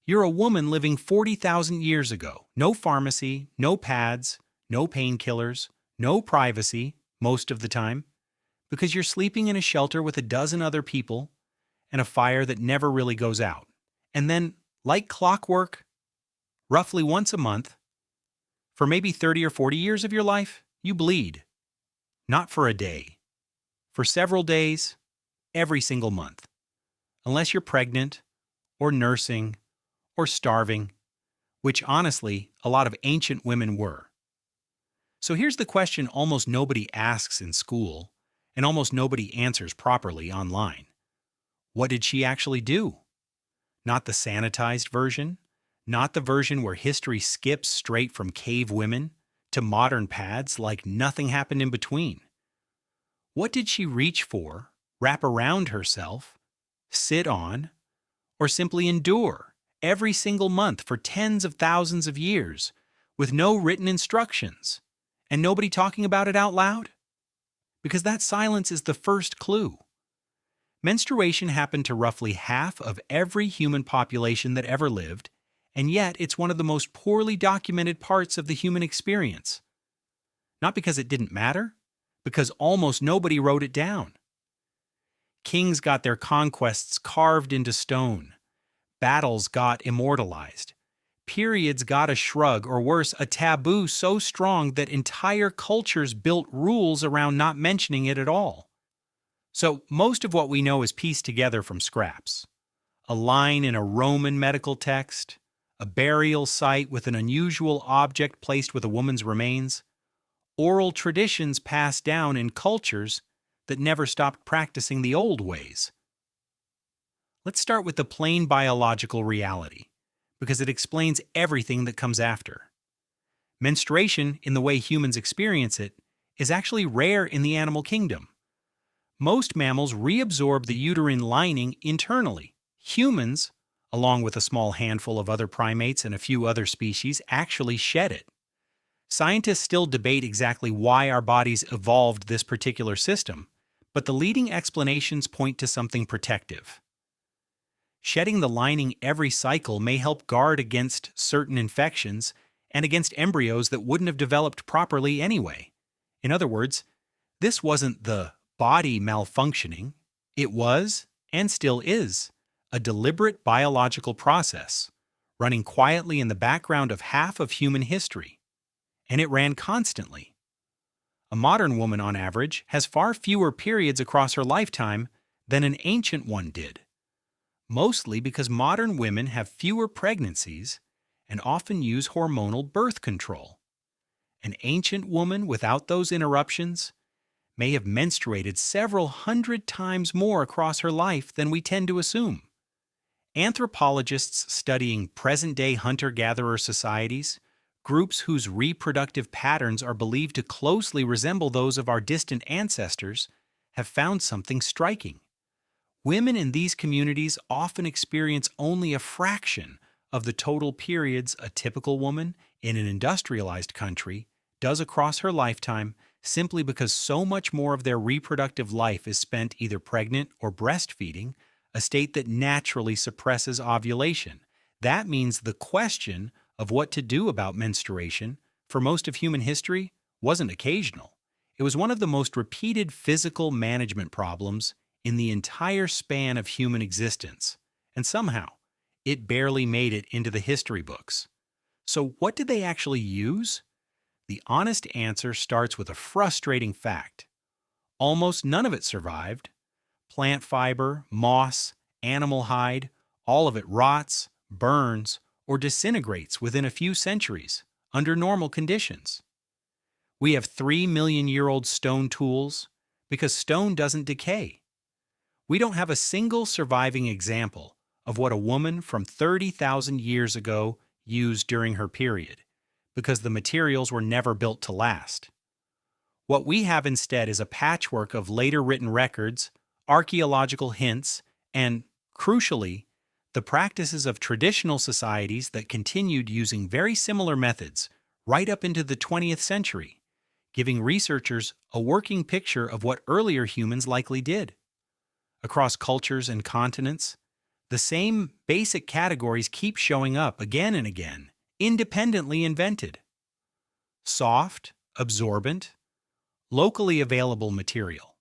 You're a woman living 40,000 years ago. No pharmacy, no pads, no painkillers, no privacy, most of the time, because you're sleeping in a shelter with a dozen other people and a fire that never really goes out. And then, like clockwork, roughly once a month, for maybe 30 or 40 years of your life, you bleed. Not for a day. For several days, every single month. Unless you're pregnant, or nursing, or starving, which honestly, a lot of ancient women were. So here's the question almost nobody asks in school, and almost nobody answers properly online. What did she actually do? Not the sanitized version, not the version where history skips straight from cave women to modern pads like nothing happened in between. What did she reach for, wrap around herself, sit on, or simply endure every single month for tens of thousands of years with no written instructions and nobody talking about it out loud? Because that silence is the first clue. Menstruation happened to roughly half of every human population that ever lived, and yet it's one of the most poorly documented parts of the human experience. Not because it didn't matter, because almost nobody wrote it down. Kings got their conquests carved into stone. Battles got immortalized. Periods got a shrug, or worse, a taboo so strong that entire cultures built rules around not mentioning it at all. So most of what we know is pieced together from scraps. A line in a Roman medical text, a burial site with an unusual object placed with a woman's remains, oral traditions passed down in cultures that never stopped practicing the old ways. Let's start with the plain biological reality, because it explains everything that comes after. Menstruation, in the way humans experience it, is actually rare in the animal kingdom. Most mammals reabsorb the uterine lining internally. Humans, along with a small handful of other primates and a few other species, actually shed it. Scientists still debate exactly why our bodies evolved this particular system, but the leading explanations point to something protective. Shedding the lining every cycle may help guard against certain infections and against embryos that wouldn't have developed properly anyway. In other words, this wasn't the body malfunctioning. It was, and still is, a deliberate biological process, running quietly in the background of half of human history. And it ran constantly. A modern woman, on average, has far fewer periods across her lifetime than an ancient one did. Mostly because modern women have fewer pregnancies and often use hormonal birth control. An ancient woman without those interruptions may have menstruated several hundred times more across her life than we tend to assume. Anthropologists studying present-day hunter-gatherer societies, groups whose reproductive patterns are believed to closely resemble those of our distant ancestors, have found something striking. Women in these communities often experience only a fraction of the total periods a typical woman in an industrialized country does across her lifetime, simply because so much more of their reproductive life is spent either pregnant or breastfeeding, a state that naturally suppresses ovulation. That means the question of what to do about menstruation, for most of human history, wasn't occasional. It was one of the most repeated physical management problems in the entire span of human existence, and somehow, it barely made it into the history books. So what did they actually use? The honest answer starts with a frustrating fact. Almost none of it survived. Plant fiber, moss, animal hide, all of it rots, burns, or disintegrates within a few centuries, under normal conditions. We have 3 million-year-old stone tools because stone doesn't decay. We don't have a single surviving example of what a woman from 30,000 years ago used during her period, because the materials were never built to last. What we have instead is a patchwork of later written records, archaeological hints, and, crucially, the practices of traditional societies that continued using very similar methods right up into the 20th century, giving researchers a working picture of what earlier humans likely did. Across cultures and continents, The same basic categories keep showing up again and again, independently invented. Soft, absorbent, locally available material.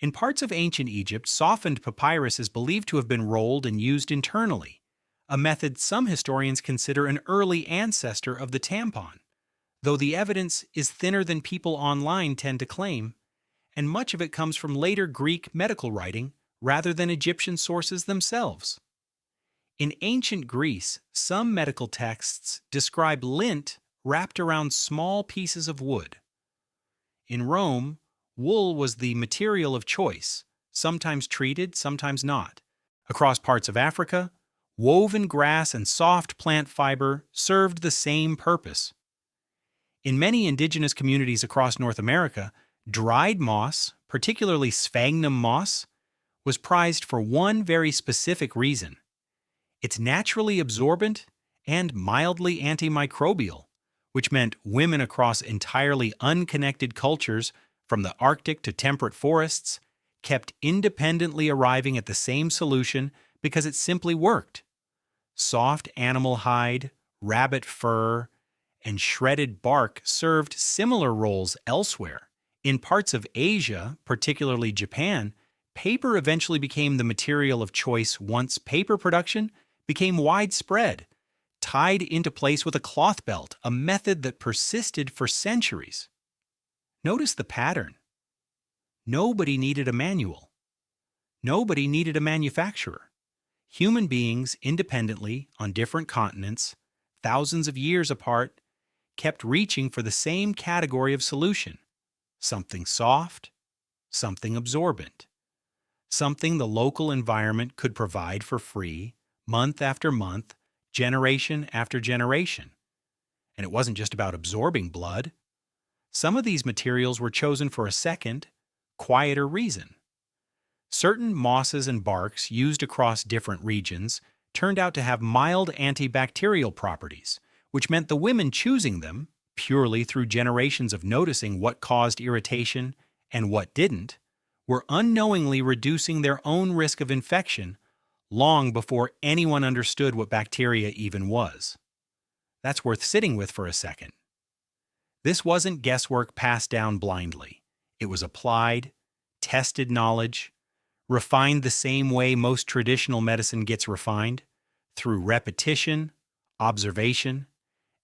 In parts of ancient Egypt, softened papyrus is believed to have been rolled and used internally, a method some historians consider an early ancestor of the tampon, though the evidence is thinner than people online tend to claim, and much of it comes from later Greek medical writing rather than Egyptian sources themselves. In ancient Greece, some medical texts describe lint wrapped around small pieces of wood. In Rome, wool was the material of choice, sometimes treated, sometimes not. Across parts of Africa, woven grass and soft plant fiber served the same purpose. In many indigenous communities across North America, dried moss, particularly sphagnum moss, was prized for one very specific reason. It's naturally absorbent and mildly antimicrobial, which meant women across entirely unconnected cultures, from the Arctic to temperate forests, kept independently arriving at the same solution because it simply worked. Soft animal hide, rabbit fur, and shredded bark served similar roles elsewhere. In parts of Asia, particularly Japan, paper eventually became the material of choice once paper production became widespread, tied into place with a cloth belt, a method that persisted for centuries. Notice the pattern. Nobody needed a manual. Nobody needed a manufacturer. Human beings independently on different continents, thousands of years apart, kept reaching for the same category of solution: something soft, something absorbent, something the local environment could provide for free, month after month, generation after generation. And it wasn't just about absorbing blood. Some of these materials were chosen for a second, quieter reason. Certain mosses and barks used across different regions turned out to have mild antibacterial properties, which meant the women choosing them, purely through generations of noticing what caused irritation and what didn't, were unknowingly reducing their own risk of infection long before anyone understood what bacteria even was. That's worth sitting with for a second. This wasn't guesswork passed down blindly. It was applied, tested knowledge, refined the same way most traditional medicine gets refined, through repetition, observation,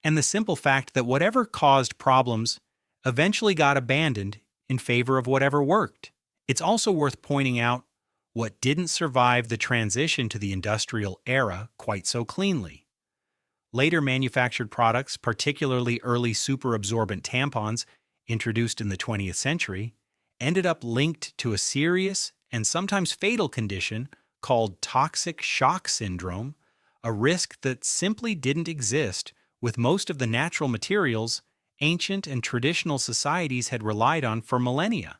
and the simple fact that whatever caused problems eventually got abandoned in favor of whatever worked. It's also worth pointing out what didn't survive the transition to the industrial era quite so cleanly. Later manufactured products, particularly early superabsorbent tampons introduced in the 20th century, ended up linked to a serious and sometimes fatal condition called toxic shock syndrome, a risk that simply didn't exist with most of the natural materials ancient and traditional societies had relied on for millennia.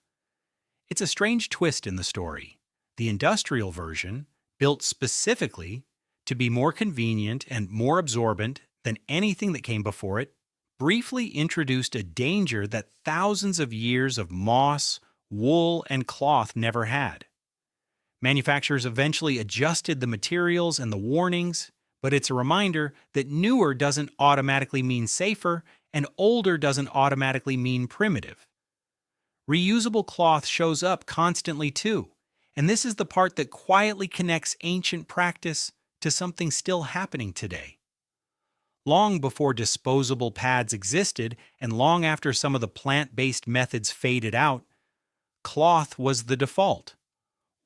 It's a strange twist in the story. The industrial version, built specifically to be more convenient and more absorbent than anything that came before it, briefly introduced a danger that thousands of years of moss, wool, and cloth never had. Manufacturers eventually adjusted the materials and the warnings, but it's a reminder that newer doesn't automatically mean safer, and older doesn't automatically mean primitive. Reusable cloth shows up constantly too, and this is the part that quietly connects ancient practice to something still happening today. Long before disposable pads existed, and long after some of the plant-based methods faded out, cloth was the default.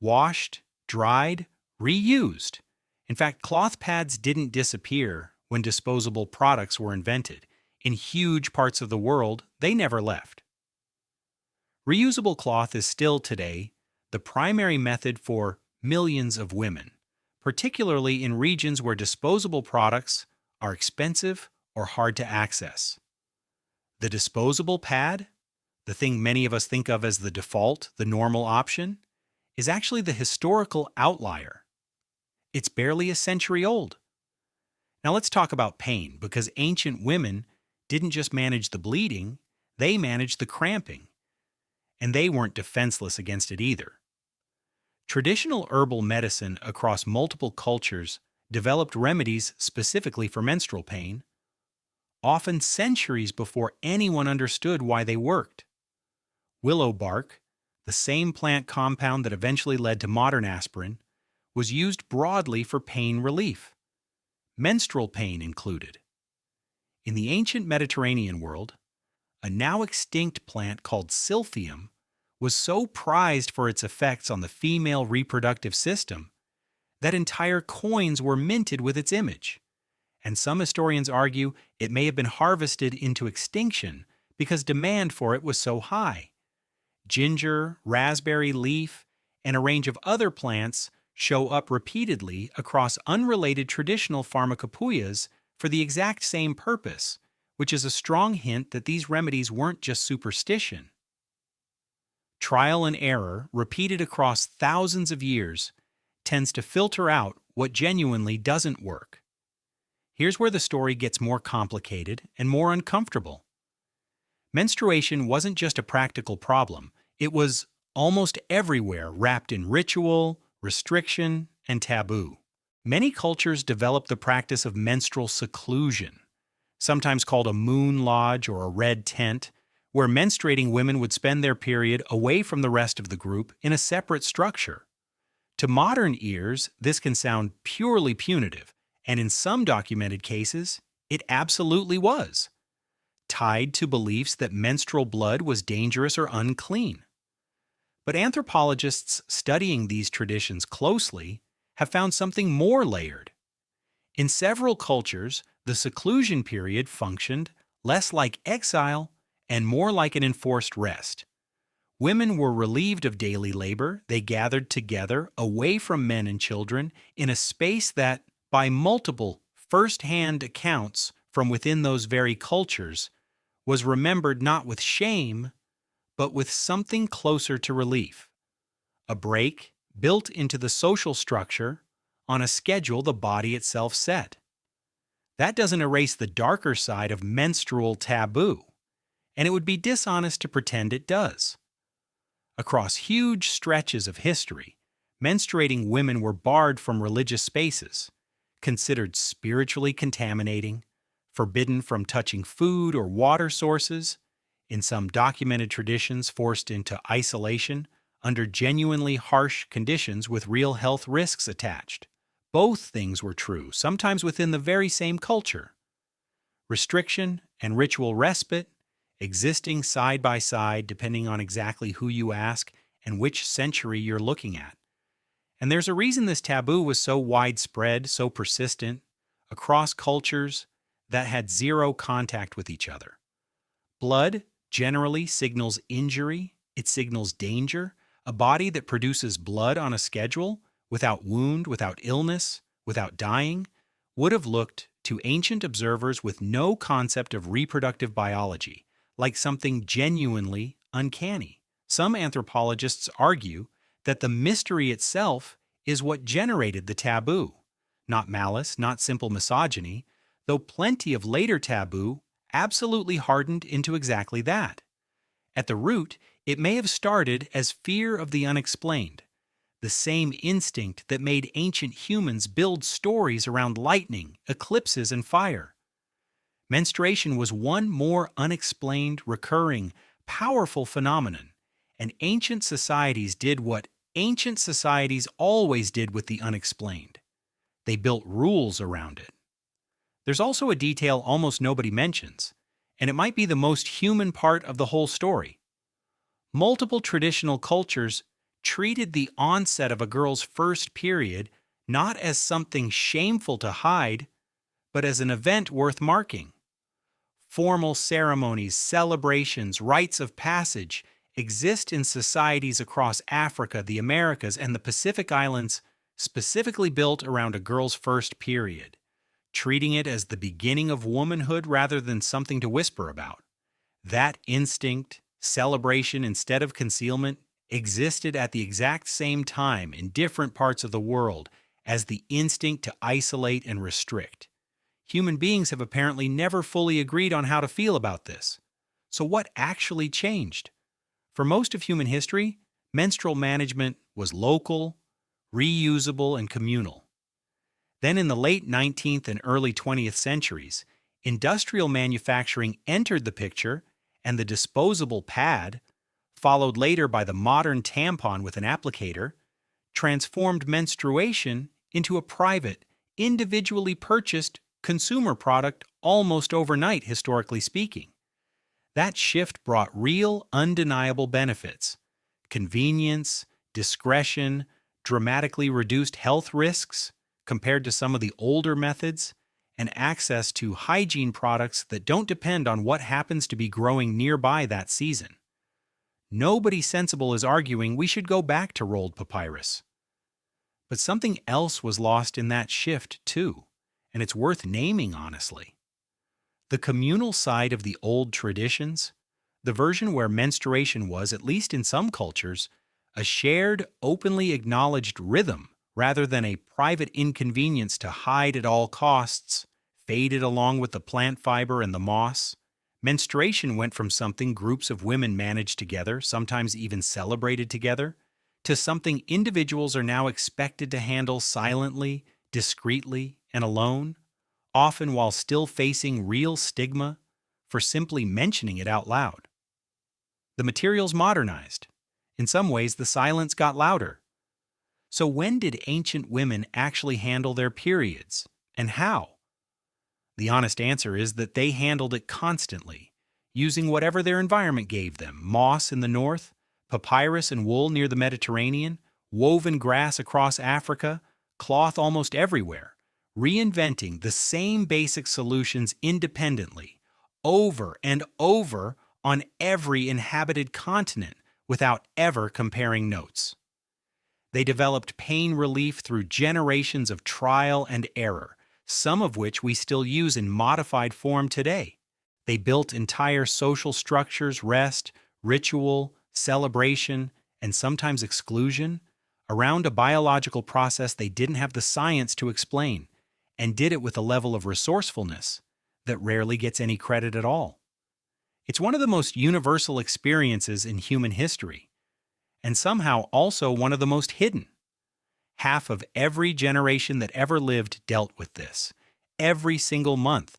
Washed, dried, reused. In fact, cloth pads didn't disappear when disposable products were invented. In huge parts of the world, they never left. Reusable cloth is still today the primary method for millions of women, particularly in regions where disposable products are expensive or hard to access. The disposable pad, the thing many of us think of as the default, the normal option, is actually the historical outlier. It's barely a century old. Now let's talk about pain, because ancient women didn't just manage the bleeding, they managed the cramping. And they weren't defenseless against it either. Traditional herbal medicine across multiple cultures developed remedies specifically for menstrual pain, often centuries before anyone understood why they worked. Willow bark, the same plant compound that eventually led to modern aspirin, was used broadly for pain relief, menstrual pain included. In the ancient Mediterranean world, a now extinct plant called silphium was so prized for its effects on the female reproductive system that entire coins were minted with its image. And some historians argue it may have been harvested into extinction because demand for it was so high. Ginger, raspberry leaf, and a range of other plants show up repeatedly across unrelated traditional pharmacopoeias for the exact same purpose, which is a strong hint that these remedies weren't just superstition. Trial and error, repeated across thousands of years, tends to filter out what genuinely doesn't work. Here's where the story gets more complicated and more uncomfortable. Menstruation wasn't just a practical problem, it was almost everywhere wrapped in ritual, restriction, and taboo. Many cultures developed the practice of menstrual seclusion, sometimes called a moon lodge or a red tent, where menstruating women would spend their period away from the rest of the group in a separate structure. To modern ears, this can sound purely punitive, and in some documented cases, it absolutely was, tied to beliefs that menstrual blood was dangerous or unclean. But anthropologists studying these traditions closely have found something more layered. In several cultures, the seclusion period functioned less like exile and more like an enforced rest. Women were relieved of daily labor, they gathered together away from men and children in a space that, by multiple first-hand accounts from within those very cultures, was remembered not with shame, but with something closer to relief. A break built into the social structure on a schedule the body itself set. That doesn't erase the darker side of menstrual taboo, and it would be dishonest to pretend it does. Across huge stretches of history, menstruating women were barred from religious spaces, considered spiritually contaminating, forbidden from touching food or water sources, in some documented traditions forced into isolation under genuinely harsh conditions with real health risks attached. Both things were true, sometimes within the very same culture. Restriction and ritual respite existing side by side depending on exactly who you ask and which century you're looking at. And there's a reason this taboo was so widespread, so persistent, across cultures that had zero contact with each other. Blood generally signals injury, it signals danger. A body that produces blood on a schedule, without wound, without illness, without dying, would have looked to ancient observers with no concept of reproductive biology like something genuinely uncanny. Some anthropologists argue that the mystery itself is what generated the taboo. Not malice, not simple misogyny, though plenty of later taboo absolutely hardened into exactly that. At the root, it may have started as fear of the unexplained, the same instinct that made ancient humans build stories around lightning, eclipses, and fire. Menstruation was one more unexplained, recurring, powerful phenomenon, and ancient societies did what ancient societies always did with the unexplained. They built rules around it. There's also a detail almost nobody mentions, and it might be the most human part of the whole story. Multiple traditional cultures treated the onset of a girl's first period not as something shameful to hide, but as an event worth marking. Formal ceremonies, celebrations, rites of passage exist in societies across Africa, the Americas, and the Pacific Islands specifically built around a girl's first period, treating it as the beginning of womanhood rather than something to whisper about. That instinct, celebration instead of concealment, existed at the exact same time in different parts of the world as the instinct to isolate and restrict. Human beings have apparently never fully agreed on how to feel about this. So what actually changed? For most of human history, menstrual management was local, reusable, and communal. Then in the late 19th and early 20th centuries, industrial manufacturing entered the picture, and the disposable pad, followed later by the modern tampon with an applicator, transformed menstruation into a private, individually purchased consumer product almost overnight, historically speaking. That shift brought real, undeniable benefits: convenience, discretion, dramatically reduced health risks compared to some of the older methods, and access to hygiene products that don't depend on what happens to be growing nearby that season. Nobody sensible is arguing we should go back to rolled papyrus. But something else was lost in that shift, too, and it's worth naming, honestly. The communal side of the old traditions, the version where menstruation was, at least in some cultures, a shared, openly acknowledged rhythm rather than a private inconvenience to hide at all costs, faded along with the plant fiber and the moss. Menstruation went from something groups of women managed together, sometimes even celebrated together, to something individuals are now expected to handle silently, discreetly, and alone, often while still facing real stigma for simply mentioning it out loud. The materials modernized. In some ways, the silence got louder. So when did ancient women actually handle their periods, and how? The honest answer is that they handled it constantly, using whatever their environment gave them: moss in the north, papyrus and wool near the Mediterranean, woven grass across Africa, cloth almost everywhere, reinventing the same basic solutions independently, over and over on every inhabited continent without ever comparing notes. They developed pain relief through generations of trial and error, some of which we still use in modified form today. They built entire social structures: rest, ritual, celebration, and sometimes exclusion, around a biological process they didn't have the science to explain, and did it with a level of resourcefulness that rarely gets any credit at all. It's one of the most universal experiences in human history, and somehow also one of the most hidden. Half of every generation that ever lived dealt with this, every single month,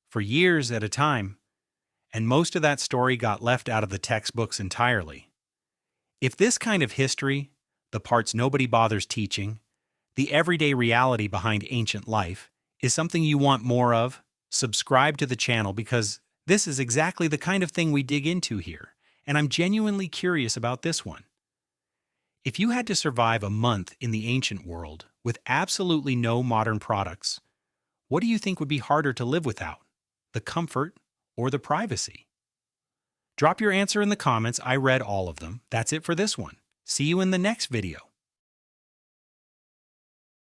for years at a time, and most of that story got left out of the textbooks entirely. If this kind of history, the parts nobody bothers teaching, the everyday reality behind ancient life, is something you want more of, subscribe to the channel, because this is exactly the kind of thing we dig into here, and I'm genuinely curious about this one. If you had to survive a month in the ancient world with absolutely no modern products, what do you think would be harder to live without? The comfort or the privacy? Drop your answer in the comments. I read all of them. That's it for this one. See you in the next video.